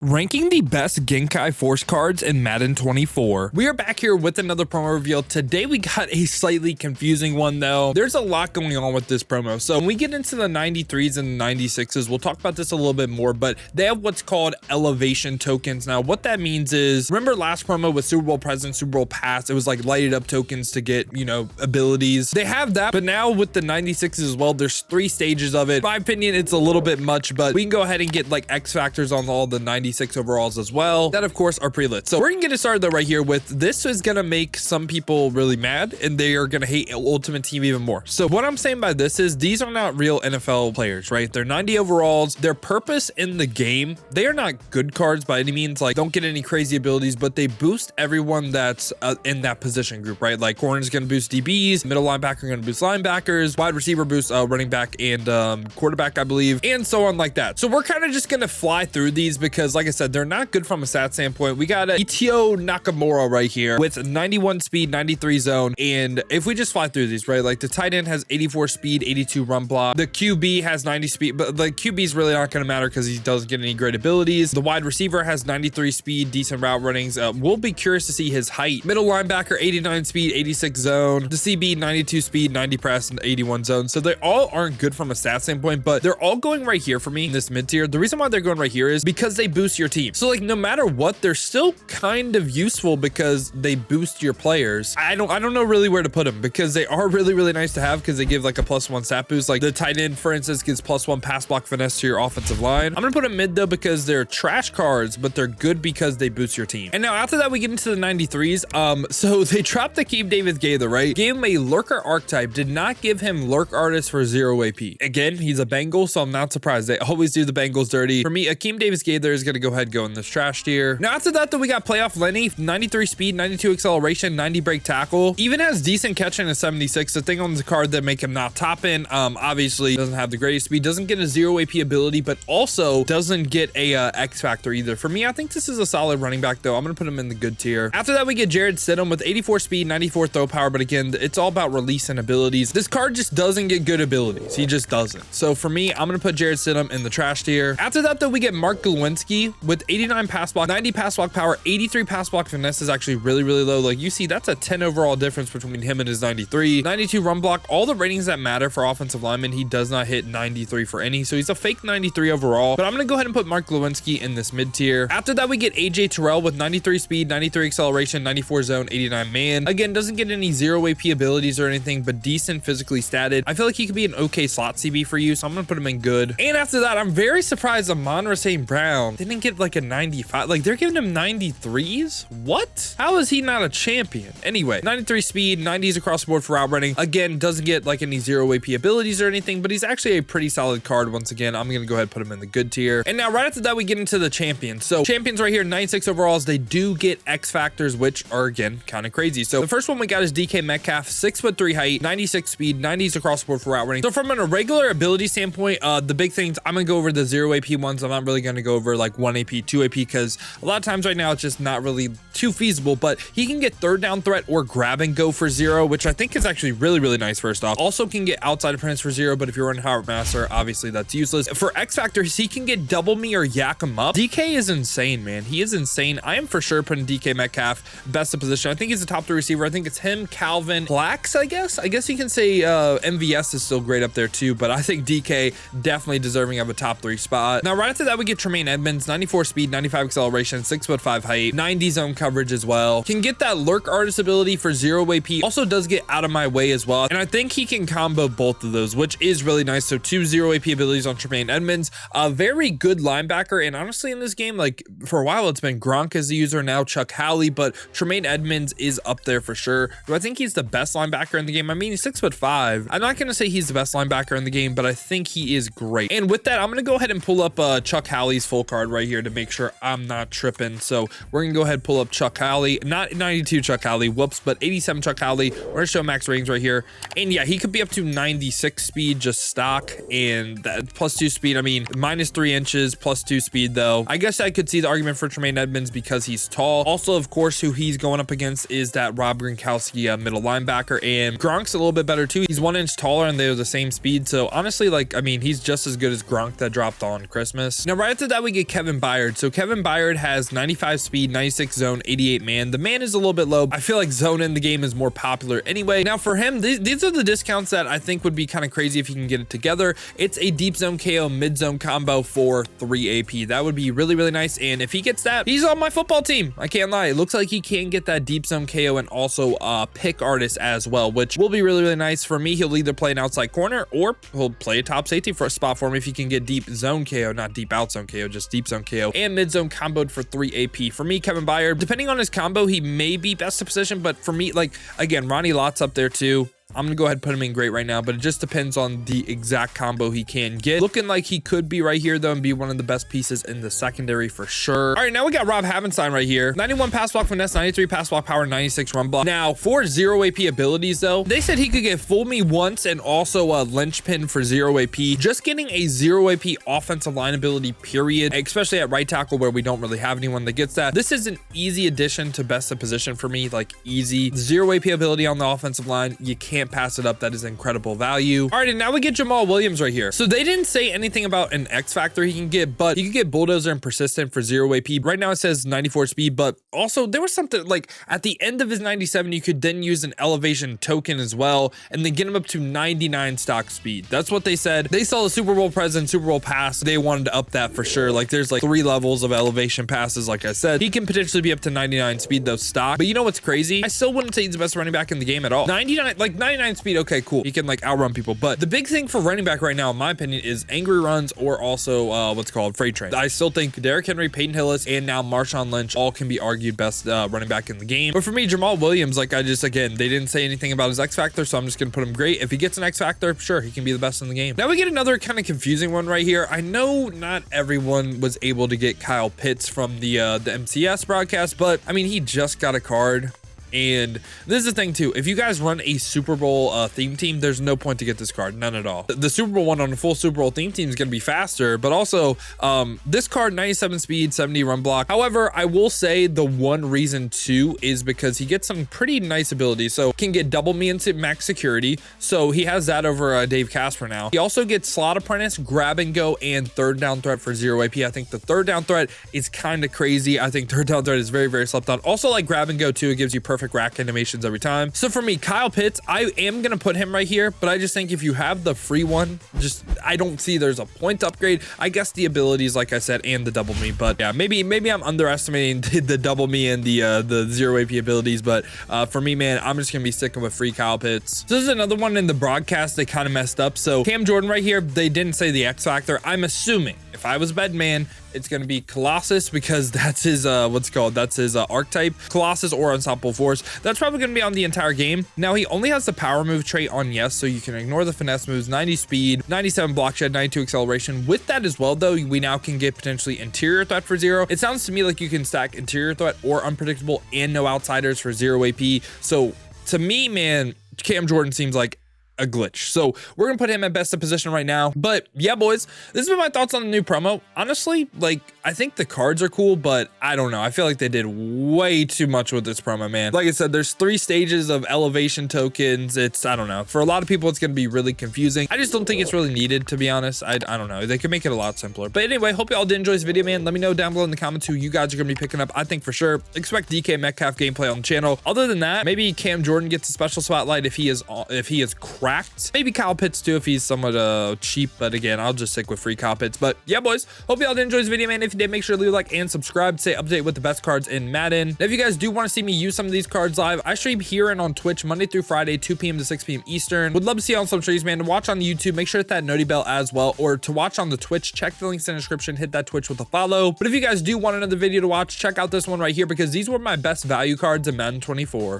Ranking the best Genki Force cards in Madden 24. We are back here with another promo reveal. Today we got a slightly confusing one though. There's a lot going on with this promo. So when we get into the 93s and 96s, we'll talk about this a little bit more, but they have what's called elevation tokens. Now what that means is, remember last promo with Super Bowl present, Super Bowl pass, it was like lighted up tokens to get, you know, abilities. They have that, but now with the 96s as well, there's 3 stages of it. In my opinion, it's a little bit much, but we can go ahead and get like X factors on all the 96 overalls as well, that of course are pre-lit. So we're gonna get it started though right here with, this is gonna make some people really mad and they are gonna hate Ultimate Team even more. So what I'm saying by this is, these are not real NFL players, right? They're 90 overalls. Their purpose in the game, they are not good cards by any means, like don't get any crazy abilities, but they boost everyone that's in that position group, right? Like corner is gonna boost DBs, middle linebacker gonna boost linebackers, wide receiver boosts running back and quarterback, I believe, and so on like that. So we're kind of just gonna fly through these because like I said, they're not good from a stat standpoint. We got a Itio Nakamura right here with 91 speed, 93 zone. And if we just fly through these, right, like the tight end has 84 speed, 82 run block. The QB has 90 speed, but the QB is really not going to matter because he doesn't get any great abilities. The wide receiver has 93 speed, decent route runnings. We'll be curious to see his height. Middle linebacker, 89 speed, 86 zone. The CB, 92 speed, 90 press, and 81 zone. So they all aren't good from a stat standpoint, but they're all going right here for me in this mid tier. The reason why they're going right here is because they boost your team. So like no matter what, they're still kind of useful because they boost your players. I don't know really where to put them because they are really nice to have because they give like a +1 stat boost. Like the tight end, for instance, gives +1 pass block finesse to your offensive line. I'm gonna put them mid though because they're trash cards, but they're good because they boost your team. And now after that, we get into the 93s. So they dropped Akeem Davis-Gaither, right? Gave him a lurker archetype, did not give him lurk artist for 0 AP. Again, he's a Bengal, so I'm not surprised. They always do the Bengals dirty. For me, Akeem Davis-Gaither is gonna go ahead and go in this trash tier. Now after that though, we got playoff Lenny, 93 speed, 92 acceleration, 90 break tackle, even has decent catching at 76. The thing on the card that make him not top in, obviously doesn't have the greatest speed, doesn't get a 0 AP ability, but also doesn't get a X factor either. For me, I think this is a solid running back though. I'm gonna put him in the good tier. After that, we get Jared Stidham with 84 speed, 94 throw power, but again, it's all about release and abilities. This card just doesn't get good abilities. He just doesn't. So for me, I'm gonna put Jared Stidham in the trash tier. After that though, we get Mark Glowinski with 89 pass block, 90 pass block power, 83 pass block finesse is actually really low. Like you see, that's a 10 overall difference between him and his 93. 92 run block, all the ratings that matter for offensive linemen, he does not hit 93 for any, so he's a fake 93 overall. But I'm gonna go ahead and put Mark Glowinski in this mid tier. After that, we get AJ Terrell with 93 speed, 93 acceleration, 94 zone, 89 man. Again, doesn't get any 0 AP abilities or anything, but decent physically statted. I feel like he could be an okay slot CB for you, so I'm gonna put him in good. And after that, I'm very surprised Amon-Ra St. Brown didn't get like a 95. Like they're giving him 93s. What? How is he not a champion? Anyway, 93 speed, 90s across the board for route running. Again, doesn't get like any 0 AP abilities or anything, but he's actually a pretty solid card. Once again, I'm gonna go ahead and put him in the good tier. And now right after that, we get into the champions. So champions right here, 96 overalls. They do get X factors, which are again kind of crazy. So the first one we got is DK Metcalf, 6'3" height, 96 speed, 90s across the board for route running. So from an irregular ability standpoint, the big things, I'm gonna go over the 0 AP ones. I'm not really gonna go over like 1 AP, 2 AP, because a lot of times right now it's just not really too feasible, but he can get third down threat or grab and go for 0, which I think is actually really nice. First off, also can get outside apprentice for 0, but if you're running Howard Master, obviously that's useless. For X factors, he can get double me or yak him up. DK is insane, man. He is insane. I am for sure putting DK Metcalf best of position. I think he's a top 3 receiver. I think it's him, Calvin, Plax, I guess you can say MVS is still great up there too, but I think DK definitely deserving of a top 3 spot. Now right after that, we get Tremaine Edmonds, 94 speed, 95 acceleration, 6'5" height, 90 zone coverage as well. Can get that lurk artist ability for 0 AP. Also does get out of my way as well. And I think he can combo both of those, which is really nice. So 2 0 AP abilities on Tremaine Edmonds. A very good linebacker. And honestly, in this game, like for a while, it's been Gronk as the user, now Chuck Howley, but Tremaine Edmonds is up there for sure. Do I think he's the best linebacker in the game? I mean, he's 6'5". I'm not going to say he's the best linebacker in the game, but I think he is great. And with that, I'm going to go ahead and pull up Chuck Howley's full card right here to make sure I'm not tripping. So we're going to go ahead and pull up Chuck Howley, not 92 Chuck Howley, whoops, but 87 Chuck Howley. We're going to show max ratings right here. And yeah, he could be up to 96 speed, just stock, and that +2 speed. I mean, -3 inches, +2 speed though. I guess I could see the argument for Tremaine Edmonds because he's tall. Also, of course, who he's going up against is that Rob Gronkowski middle linebacker, and Gronk's a little bit better too. He's 1 inch taller and they're the same speed. So honestly, like, I mean, he's just as good as Gronk that dropped on Christmas. Now, right after that, we get Kevin Kevin Byard. So Kevin Byard has 95 speed, 96 zone, 88 man. The man is a little bit low. I feel like zone in the game is more popular anyway. Now for him, these are the discounts that I think would be kind of crazy if you can get it together. It's a deep zone KO, mid zone combo for 3 AP. That would be really, really nice. And if he gets that, he's on my football team. I can't lie. It looks like he can get that deep zone KO and also pick artist as well, which will be really, really nice for me. He'll either play an outside corner or he'll play a top safety for a spot for him if he can get deep zone KO, not deep out zone KO, just deep zone KO and mid zone comboed for 3 AP. For me, Kevin Byard, depending on his combo, he may be best to position, but for me, like again, Ronnie Lott's up there too. I'm gonna go ahead and put him in great right now, but it just depends on the exact combo he can get. Looking like he could be right here though and be one of the best pieces in the secondary for sure. All right, now we got Rob Havenstein right here. 91 pass block finesse, 93 pass block power, 96 run block. Now for 0 AP abilities though, they said he could get fool me once and also a linchpin for 0 AP. Just getting a 0 AP offensive line ability period, especially at right tackle where we don't really have anyone that gets that. This is an easy addition to best of position for me, like easy. 0 AP ability on the offensive line, you can't pass it up. That is incredible value. All right, and now we get Jamal Williams right here. So they didn't say anything about an X factor he can get, but he could get bulldozer and persistent for 0 AP. Right now it says 94 speed, but also there was something like at the end of his 97, you could then use an elevation token as well and then get him up to 99 stock speed. That's what they said. They saw the Super Bowl present, Super Bowl pass. They wanted to up that for sure. Like there's like 3 levels of elevation passes. Like I said, he can potentially be up to 99 speed though stock, but you know what's crazy? I still wouldn't say he's the best running back in the game at all. 99 speed. Okay, cool. He can like outrun people, but the big thing for running back right now, in my opinion, is angry runs or also what's called freight train. I still think Derrick Henry, Peyton Hillis, and now Marshawn Lynch all can be argued best running back in the game. But for me, Jamal Williams, like again, they didn't say anything about his X factor, so I'm just gonna put him great. If he gets an X factor, sure, he can be the best in the game. Now we get another kind of confusing one right here. I know not everyone was able to get Kyle Pitts from the MCS broadcast, but I mean, he just got a card. And this is the thing too, if you guys run a Super Bowl theme team, there's no point to get this card, none at all. The Super Bowl one on a full Super Bowl theme team is going to be faster, but also this card, 97 speed, 70 run block. However, I will say the one reason too is because he gets some pretty nice abilities. So can get double me into max security, so he has that over Dave Casper now. He also gets slot apprentice, grab and go, and third down threat for 0 AP. I think the third down threat is kind of crazy. I think third down threat is very, very slept on. Also like grab and go too, it gives you perfect rack animations every time. So for me, Kyle Pitts, I am gonna put him right here, but I just think if you have the free one, I don't see there's a point upgrade. I guess the abilities, like I said, and the double me, but yeah, maybe I'm underestimating the double me and the 0 AP abilities, but for me, man, I'm just gonna be sticking with free Kyle Pitts. So this is another one in the broadcast they kind of messed up. So Cam Jordan right here, they didn't say the X factor. I'm assuming if I was Bedman, it's going to be Colossus because that's his that's his archetype, Colossus or Unstoppable Force. That's probably going to be on the entire game. Now he only has the power move trait on yes, so you can ignore the finesse moves. 90 speed, 97 block shed, 92 acceleration. With that as well though, we now can get potentially interior threat for 0. It sounds to me like you can stack interior threat or unpredictable and no outsiders for 0 AP. So to me, man, Cam Jordan seems like a glitch. So we're gonna put him at best of position right now. But yeah, boys, this has been my thoughts on the new promo. Honestly, like I think the cards are cool, but I don't know. I feel like they did way too much with this promo, man. Like I said, there's 3 stages of elevation tokens. I don't know. For a lot of people, it's gonna be really confusing. I just don't think it's really needed, to be honest. I don't know. They could make it a lot simpler. But anyway, hope you all did enjoy this video, man. Let me know down below in the comments who you guys are gonna be picking up. I think for sure expect DK Metcalf gameplay on the channel. Other than that, maybe Cam Jordan gets a special spotlight if he is cracked. Maybe Kyle Pitts too if he's somewhat cheap, but again, I'll just stick with free Kyle Pitts. But yeah, boys, hope y'all did enjoy this video, man. If you did, make sure to leave a like and subscribe to stay updated with the best cards in Madden. Now, if you guys do want to see me use some of these cards live, I stream here and on Twitch Monday through Friday, 2 p.m. to 6 p.m. Eastern. Would love to see you on some streams, man. To watch on the YouTube, make sure to hit that noti bell as well, or to watch on the Twitch, check the links in the description, hit that Twitch with a follow. But if you guys do want another video to watch, check out this one right here because these were my best value cards in Madden 24.